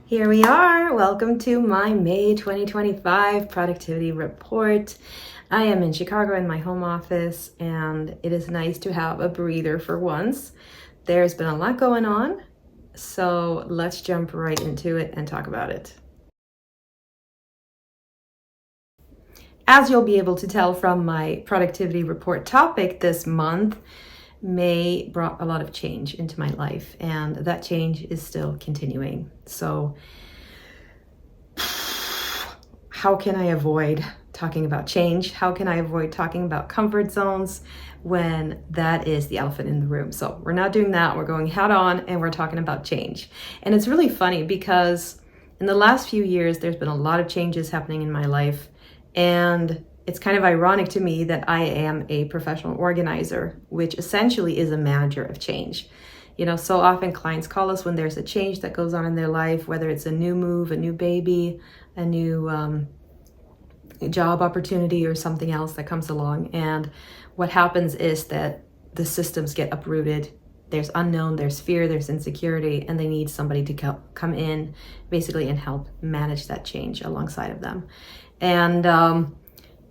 Here we are. Welcome to my May 2025 productivity report. I am in Chicago in my home office, and it is nice to have a breather for once. There's been a lot going on, so let's jump right into it and talk about it. As you'll be able to tell from my productivity report topic this month, May brought a lot of change into my life, and that change is still continuing. So how can I avoid talking about change? How can I avoid talking about comfort zones when that is the elephant in the room? So we're not doing that. We're going head on and we're talking about change. And it's really funny because in the last few years, there's been a lot of changes happening in my life. And it's kind of ironic to me that I am a professional organizer, which essentially is a manager of change. So often clients call us when there's a change that goes on in their life, whether it's a new move, a new baby, a new job opportunity, or something else that comes along. And what happens is that the systems get uprooted. There's unknown, there's fear, there's insecurity, and they need somebody to come in basically and help manage that change alongside of them. And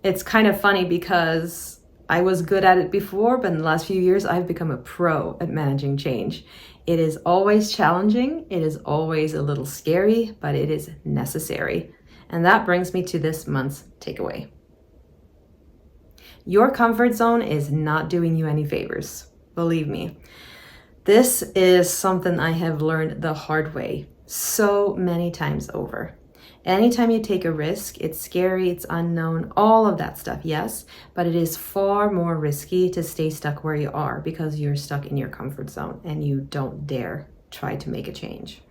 it's kind of funny because I was good at it before, but in the last few years, I've become a pro at managing change. It is always challenging. It is always a little scary, but it is necessary. And that brings me to this month's takeaway. Your comfort zone is not doing you any favors. Believe me. This is something I have learned the hard way so many times over. Anytime you take a risk, it's scary, it's unknown, all of that stuff, yes, but it is far more risky to stay stuck where you are because you're stuck in your comfort zone and you don't dare try to make a change.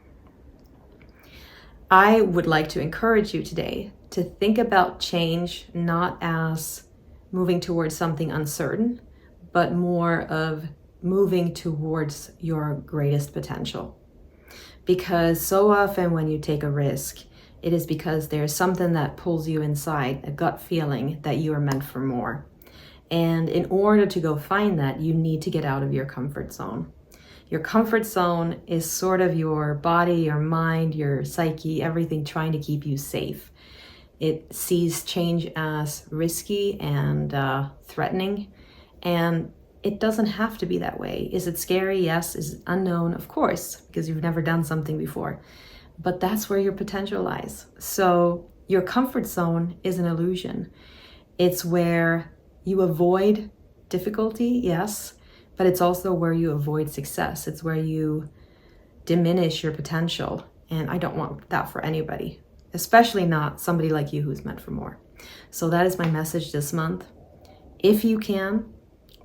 I would like to encourage you today to think about change not as moving towards something uncertain, but more of moving towards your greatest potential. Because so often when you take a risk, it is because there's something that pulls you inside, a gut feeling that you are meant for more. And in order to go find that, you need to get out of your comfort zone. Your comfort zone is sort of your body, your mind, your psyche, everything trying to keep you safe. It sees change as risky and threatening, and it doesn't have to be that way. Is it scary? Yes. Is it unknown? Of course, because you've never done something before. But that's where your potential lies. So your comfort zone is an illusion. It's where you avoid difficulty, yes, but it's also where you avoid success. It's where you diminish your potential. And I don't want that for anybody, especially not somebody like you who's meant for more. So that is my message this month. If you can,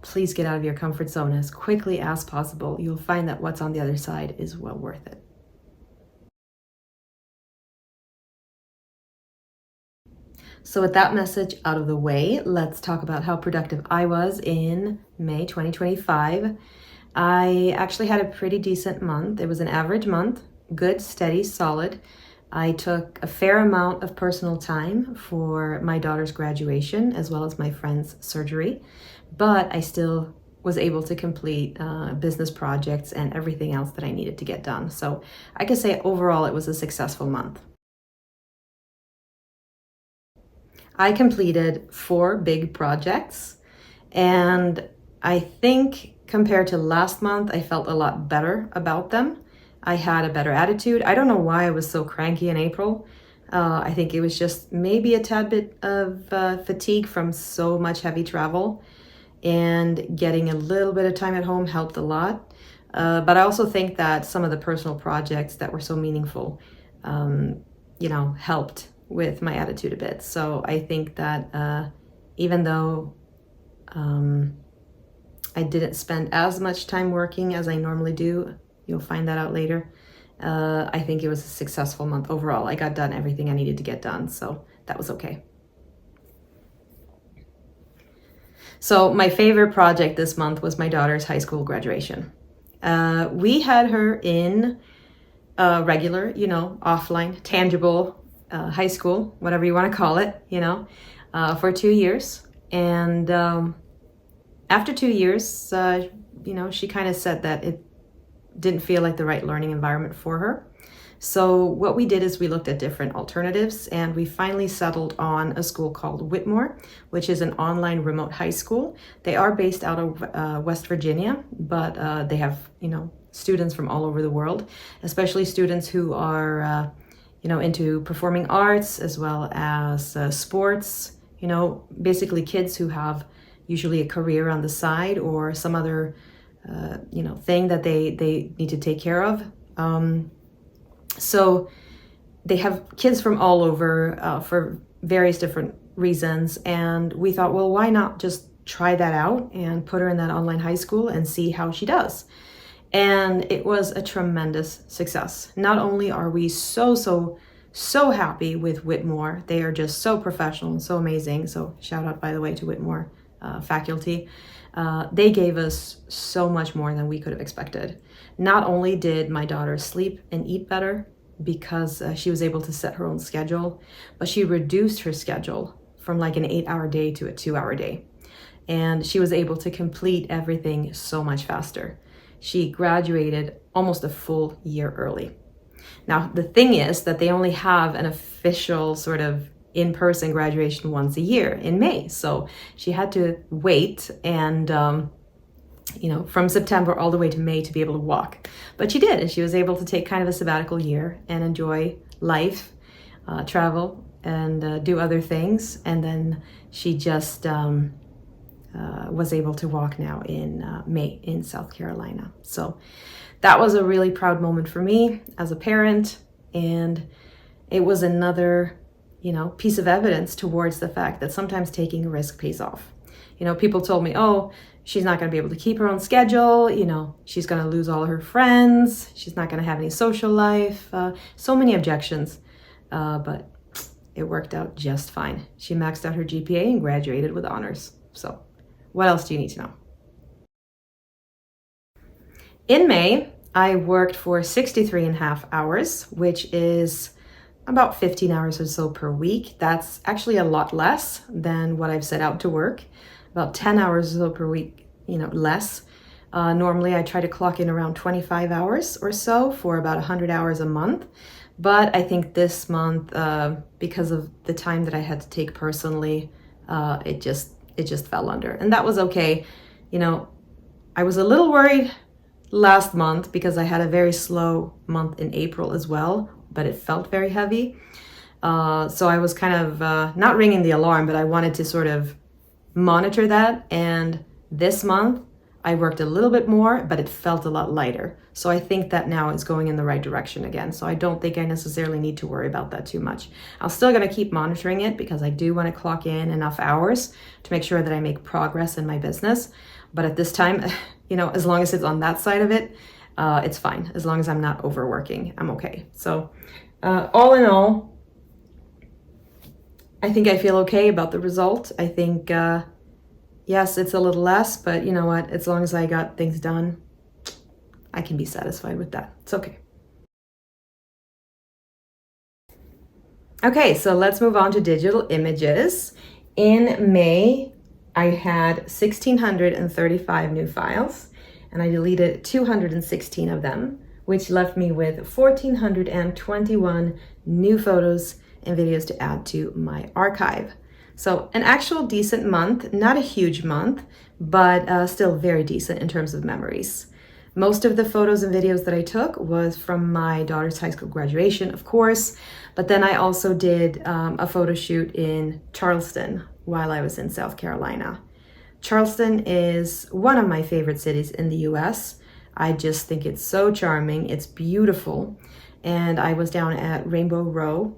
please get out of your comfort zone as quickly as possible. You'll find that what's on the other side is well worth it. So with that message out of the way, let's talk about how productive I was in May 2025. I actually had a pretty decent month. It was an average month, good, steady, solid. I took a fair amount of personal time for my daughter's graduation as well as my friend's surgery, but I still was able to complete business projects and everything else that I needed to get done. So I could say overall it was a successful month. I completed 4 big projects, and I think compared to last month, I felt a lot better about them. I had a better attitude. I don't know why I was so cranky in April. I think it was just maybe a tad bit of fatigue from so much heavy travel, and getting a little bit of time at home helped a lot. But I also think that some of the personal projects that were so meaningful, helped with my attitude a bit. So I think that even though I didn't spend as much time working as I normally do, you'll find that out later, I think it was a successful month overall. I got done everything I needed to get done, so that was okay. So my favorite project this month was my daughter's high school graduation. We had her in regular, offline, tangible high school, whatever you want to call it, for 2 years. And after 2 years, she kind of said that it didn't feel like the right learning environment for her. So what we did is we looked at different alternatives, and we finally settled on a school called Whitmore, which is an online remote high school. They are based out of West Virginia, but they have, students from all over the world, especially students who are, into performing arts as well as sports, basically kids who have usually a career on the side or some other, thing that they need to take care of. So they have kids from all over for various different reasons. And we thought, well, why not just try that out and put her in that online high school and see how she does? And it was a tremendous success. Not only are we so happy with Whitmore, they are just so professional and so amazing. So shout out, by the way, to Whitmore faculty. They gave us so much more than we could have expected. Not only did my daughter sleep and eat better because she was able to set her own schedule, but she reduced her schedule from like an 8-hour day to a 2-hour day. And she was able to complete everything so much faster. She graduated almost a full year early. Now, the thing is that they only have an official sort of in-person graduation once a year in May. So she had to wait and, from September all the way to May to be able to walk. But she did, and she was able to take kind of a sabbatical year and enjoy life, travel, and do other things. And then she just was able to walk now in May in South Carolina. So that was a really proud moment for me as a parent. And it was another piece of evidence towards the fact that sometimes taking a risk pays off. People told me, oh, she's not going to be able to keep her own schedule. She's going to lose all of her friends. She's not going to have any social life. So many objections, but it worked out just fine. She maxed out her GPA and graduated with honors. So what else do you need to know? In May, I worked for 63.5 hours, which is about 15 hours or so per week. That's actually a lot less than what I've set out to work. About 10 hours or so per week, less. Normally I try to clock in around 25 hours or so for about 100 hours a month. But I think this month, because of the time that I had to take personally, it just fell under. And that was okay. I was a little worried last month because I had a very slow month in April as well, but it felt very heavy. So I was kind of not ringing the alarm, but I wanted to sort of monitor that. And this month I worked a little bit more, but it felt a lot lighter. So I think that now it's going in the right direction again. So I don't think I necessarily need to worry about that too much. I'm still going to keep monitoring it because I do want to clock in enough hours to make sure that I make progress in my business. But at this time, as long as it's on that side of it, it's fine. As long as I'm not overworking, I'm okay. So all in all, I think I feel okay about the result. I think, yes, it's a little less, but you know what? As long as I got things done, I can be satisfied with that. It's okay. Okay, so let's move on to digital images. In May, I had 1,635 new files, and I deleted 216 of them, which left me with 1,421 new photos and videos to add to my archive. So an actual decent month, not a huge month, but still very decent in terms of memories. Most of the photos and videos that I took was from my daughter's high school graduation, of course, but then I also did a photo shoot in Charleston while I was in South Carolina. Charleston is one of my favorite cities in the US. I just think it's so charming, it's beautiful, and I was down at Rainbow Row.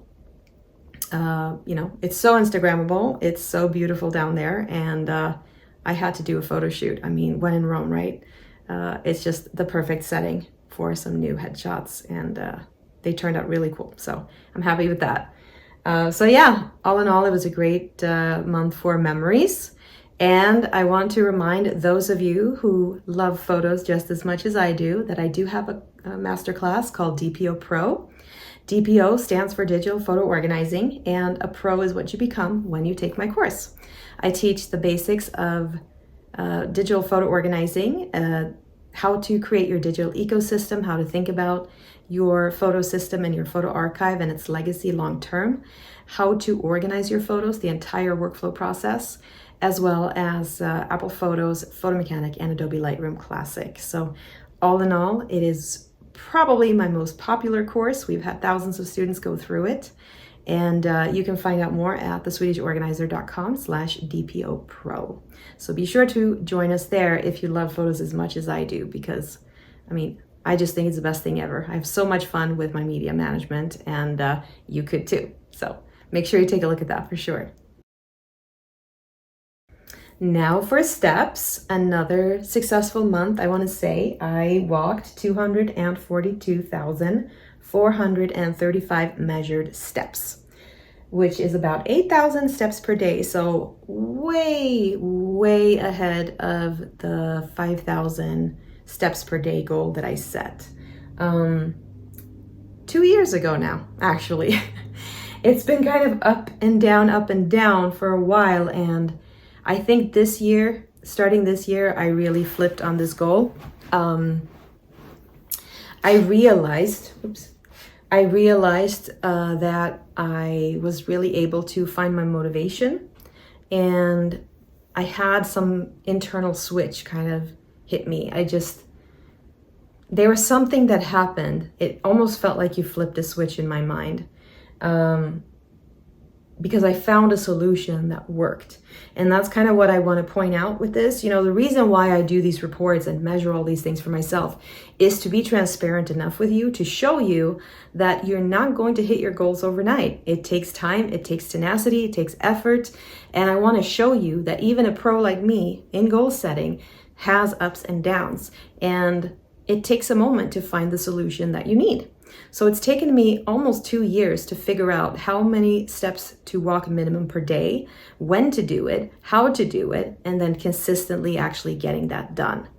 It's so Instagrammable, it's so beautiful down there, and I had to do a photo shoot. I mean, when in Rome, right? It's just the perfect setting for some new headshots, and they turned out really cool. So I'm happy with that. So yeah, all in all, it was a great month for memories. And I want to remind those of you who love photos just as much as I do that I do have a masterclass called DPO Pro. DPO stands for Digital Photo Organizing, and a pro is what you become when you take my course. I teach the basics of digital photo organizing, how to create your digital ecosystem, how to think about your photo system and your photo archive and its legacy long term, how to organize your photos, the entire workflow process, as well as Apple Photos, Photo Mechanic, and Adobe Lightroom Classic. So all in all, it is probably my most popular course. We've had thousands of students go through it. And you can find out more at theswedishorganizer.com/DPO Pro. So be sure to join us there if you love photos as much as I do, because I mean, I just think it's the best thing ever. I have so much fun with my media management, and you could too. So make sure you take a look at that for sure. Now for steps, another successful month. I want to say I walked 242,435 measured steps, which is about 8,000 steps per day. So way ahead of the 5,000 steps per day goal that I set 2 years ago now, actually. It's been kind of up and down for a while, and I think this year, starting this year, I really flipped on this goal. I realized that I was really able to find my motivation, and I had some internal switch kind of hit me. There was something that happened. It almost felt like you flipped a switch in my mind. Because I found a solution that worked. And that's kind of what I want to point out with this. You know, the reason why I do these reports and measure all these things for myself is to be transparent enough with you to show you that you're not going to hit your goals overnight. It takes time, it takes tenacity, it takes effort. And I want to show you that even a pro like me in goal setting has ups and downs. And it takes a moment to find the solution that you need. So it's taken me almost 2 years to figure out how many steps to walk minimum per day, when to do it, how to do it, and then consistently actually getting that done.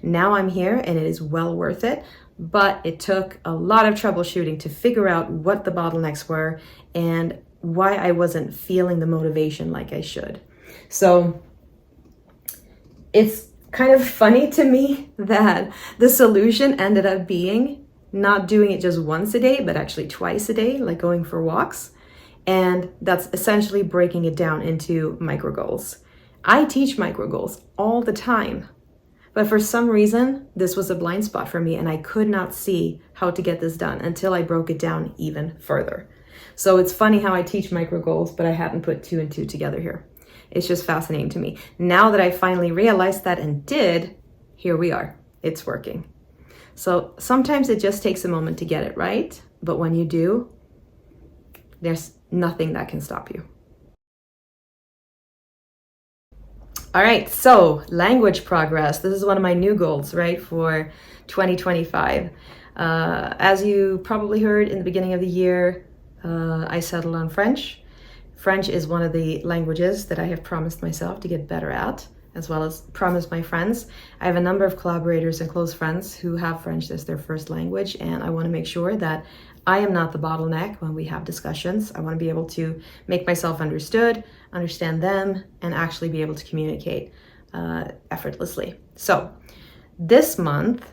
Now I'm here and it is well worth it, but it took a lot of troubleshooting to figure out what the bottlenecks were and why I wasn't feeling the motivation like I should. So it's kind of funny to me that the solution ended up being not doing it just once a day, but actually twice a day, like going for walks. And that's essentially breaking it down into micro goals. I teach micro goals all the time, but for some reason, this was a blind spot for me and I could not see how to get this done until I broke it down even further. So it's funny how I teach micro goals, but I hadn't put 2 and 2 together here. It's just fascinating to me. Now that I finally realized that and did, here we are. It's working. So sometimes it just takes a moment to get it right, but when you do, there's nothing that can stop you. All right, so language progress. This is one of my new goals, right, for 2025. As you probably heard in the beginning of the year, I settled on French. French is one of the languages that I have promised myself to get better at, as well as promise my friends. I have a number of collaborators and close friends who have French as their first language, and I want to make sure that I am not the bottleneck when we have discussions. I want to be able to make myself understood, understand them, and actually be able to communicate effortlessly. So this month,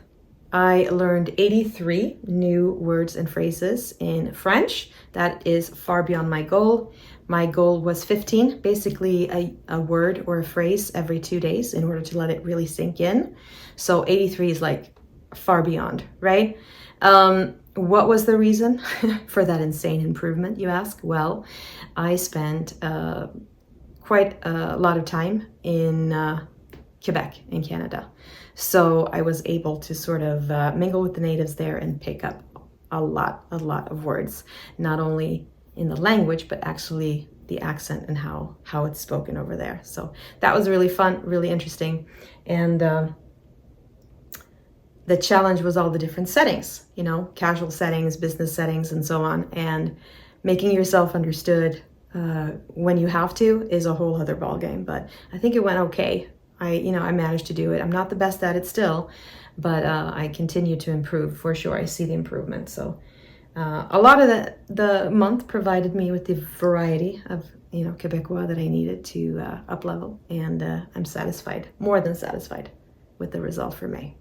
I learned 83 new words and phrases in French. That is far beyond my goal. My goal was 15, basically a word or a phrase every 2 days in order to let it really sink in. So 83 is like far beyond, right? What was the reason for that insane improvement, you ask? Well, I spent quite a lot of time in Quebec in Canada. So I was able to sort of mingle with the natives there and pick up a lot of words, not only in the language, but actually the accent and how it's spoken over there. So that was really fun, really interesting. And the challenge was all the different settings, you know, casual settings, business settings, and so on. And making yourself understood when you have to is a whole other ballgame. But I think it went okay. I managed to do it. I'm not the best at it still, but I continue to improve for sure. I see the improvement. So a lot of the month provided me with the variety of, Quebecois that I needed to up level. And I'm satisfied, more than satisfied with the result for May.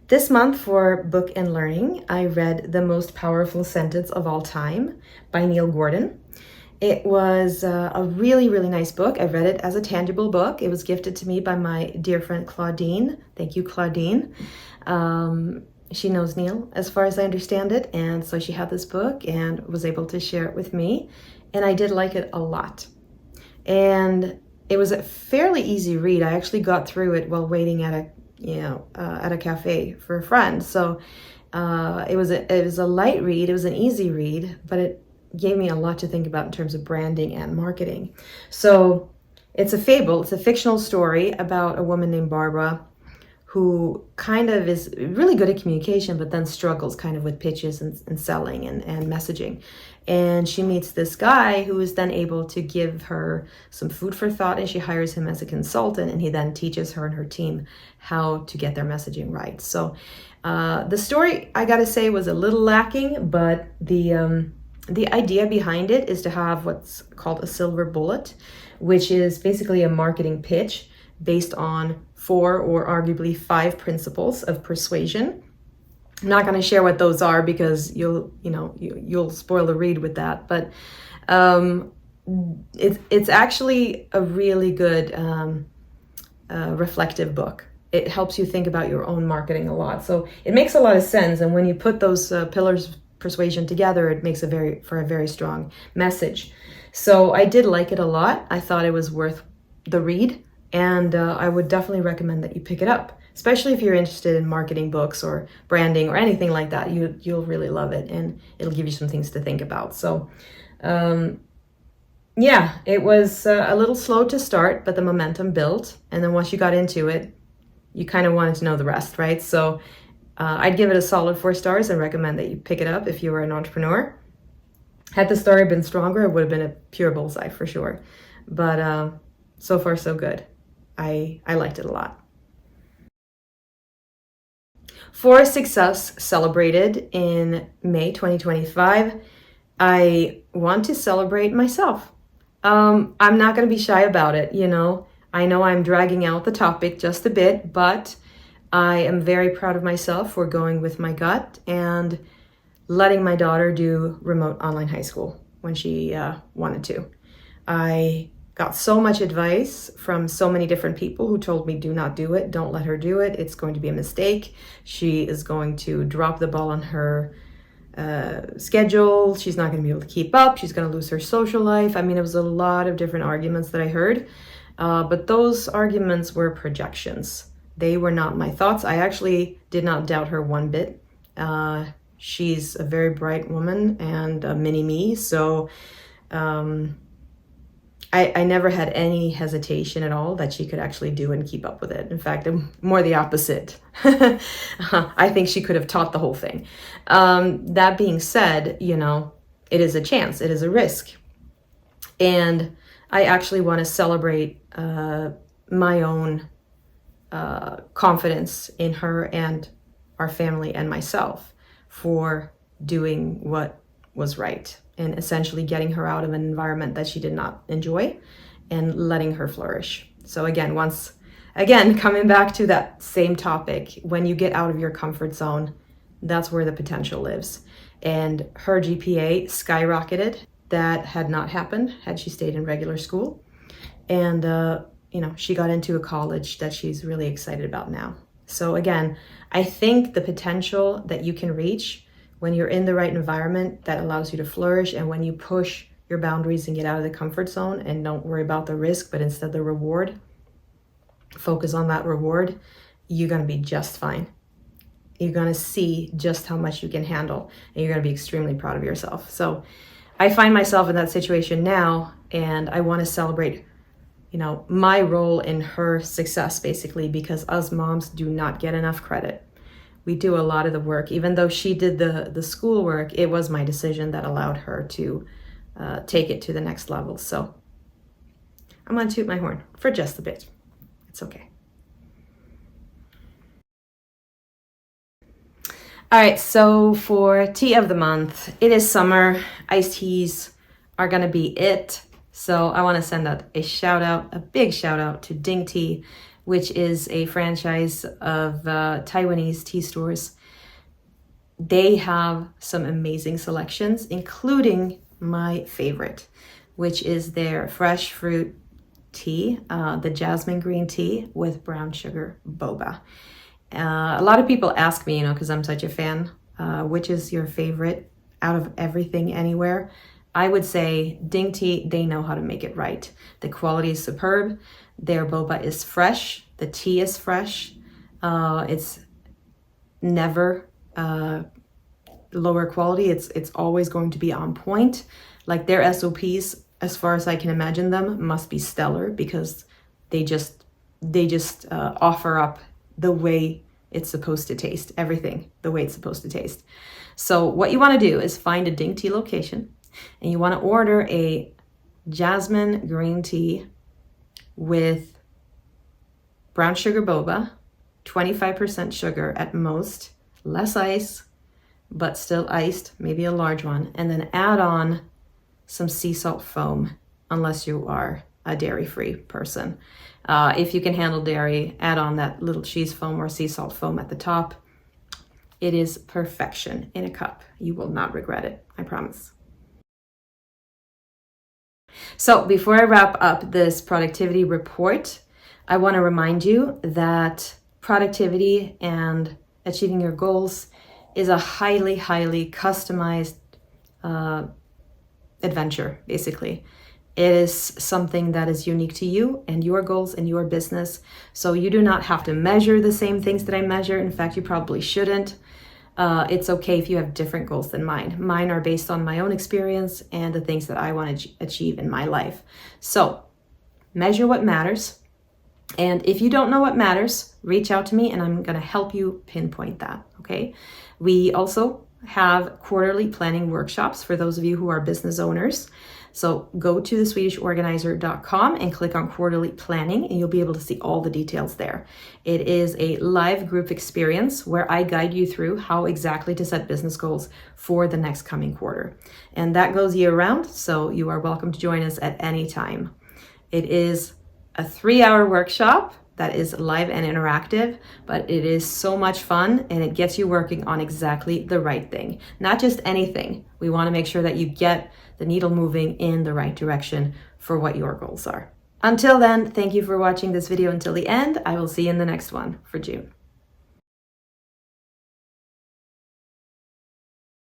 This month for book and learning, I read The Most Powerful Sentence of All Time by Neil Gordon. It was a really, really nice book. I read it as a tangible book. It was gifted to me by my dear friend Claudine. Thank you, Claudine. She knows Neil, as far as I understand it, and so she had this book and was able to share it with me, and I did like it a lot. And it was a fairly easy read. I actually got through it while waiting at a cafe for a friend. So it was a light read. It was an easy read, but it gave me a lot to think about in terms of branding and marketing. So it's a fable. It's a fictional story about a woman named Barbara who kind of is really good at communication, but then struggles kind of with pitches and selling and messaging. And she meets this guy who is then able to give her some food for thought, and she hires him as a consultant, and he then teaches her and her team how to get their messaging right. So the story, I gotta say, was a little lacking, but the idea behind it is to have what's called a silver bullet, which is basically a marketing pitch based on 4 or arguably 5 principles of persuasion. I'm not going to share what those are because you'll spoil the read with that. But it's actually a really good reflective book. It helps you think about your own marketing a lot. So it makes a lot of sense. And when you put those pillars of persuasion together, it makes a very strong message. So I did like it a lot. I thought it was worth the read. And I would definitely recommend that you pick it up, especially if you're interested in marketing books or branding or anything like that. You'll really love it, and it'll give you some things to think about. So, it was a little slow to start, but the momentum built. And then once you got into it, you kind of wanted to know the rest, right? So I'd give it a solid 4 stars and recommend that you pick it up if you were an entrepreneur. Had the story been stronger, it would have been a pure bullseye for sure. But so far, so good. I liked it a lot. For success celebrated in May 2025, I want to celebrate myself. I'm not going to be shy about it, I know I'm dragging out the topic just a bit, but I am very proud of myself for going with my gut and letting my daughter do remote online high school when she wanted to. I got so much advice from so many different people who told me, do not do it, don't let her do it, it's going to be a mistake. She is going to drop the ball on her schedule, she's not going to be able to keep up, she's going to lose her social life. I mean, it was a lot of different arguments that I heard, but those arguments were projections. They were not my thoughts. I actually did not doubt her one bit. She's a very bright woman and a mini me, so I never had any hesitation at all that she could actually do and keep up with it. In fact, more the opposite. I think she could have taught the whole thing. That being said, it is a chance, it is a risk. And I actually want to celebrate my own confidence in her and our family and myself for doing what was right and essentially getting her out of an environment that she did not enjoy and letting her flourish. So again, coming back to that same topic, when you get out of your comfort zone, that's where the potential lives. And her GPA skyrocketed. That had not happened had she stayed in regular school. And, she got into a college that she's really excited about now. So again, I think the potential that you can reach when you're in the right environment that allows you to flourish, and when you push your boundaries and get out of the comfort zone and don't worry about the risk, but instead the reward, focus on that reward, you're going to be just fine. You're going to see just how much you can handle, and you're going to be extremely proud of yourself. So I find myself in that situation now, and I want to celebrate my role in her success, basically, because us moms do not get enough credit. We do a lot of the work. Even though she did the schoolwork, it was my decision that allowed her to take it to the next level. So I'm going to toot my horn for just a bit. It's okay. All right, so for tea of the month, it is summer. Iced teas are going to be it. So I want to send out a big shout out to Ding Tea which is a franchise of Taiwanese tea stores. They have some amazing selections, including my favorite, which is their fresh fruit tea, the jasmine green tea with brown sugar boba. A lot of people ask me, because I'm such a fan, which is your favorite out of everything anywhere? I would say Ding Tea, they know how to make it right. The quality is superb. Their boba is fresh. The tea is fresh. It's never lower quality. It's always going to be on point. Like their SOPs, as far as I can imagine them, must be stellar, because they just offer up the way it's supposed to taste, everything the way it's supposed to taste. So what you want to do is find a Ding Tea location, and you want to order a jasmine green tea with brown sugar boba, 25% sugar at most, less ice, but still iced, maybe a large one, and then add on some sea salt foam, unless you are a dairy-free person. If you can handle dairy, add on that little cheese foam or sea salt foam at the top. It is perfection in a cup. You will not regret it, I promise. So before I wrap up this productivity report, I want to remind you that productivity and achieving your goals is a highly, highly customized adventure, basically. It is something that is unique to you and your goals and your business. So you do not have to measure the same things that I measure. In fact, you probably shouldn't. It's okay if you have different goals than mine. Mine are based on my own experience and the things that I want to achieve in my life. So measure what matters. And if you don't know what matters, reach out to me and I'm going to help you pinpoint that. Okay. We also have quarterly planning workshops for those of you who are business owners. So go to theswedishorganizer.com and click on quarterly planning, and you'll be able to see all the details there. It is a live group experience where I guide you through how exactly to set business goals for the next coming quarter. And that goes year round, so you are welcome to join us at any time. It is a 3-hour workshop that is live and interactive, but it is so much fun and it gets you working on exactly the right thing. Not just anything. We want to make sure that you get the needle moving in the right direction for what your goals are. Until then, thank you for watching this video until the end. I will see you in the next one for June.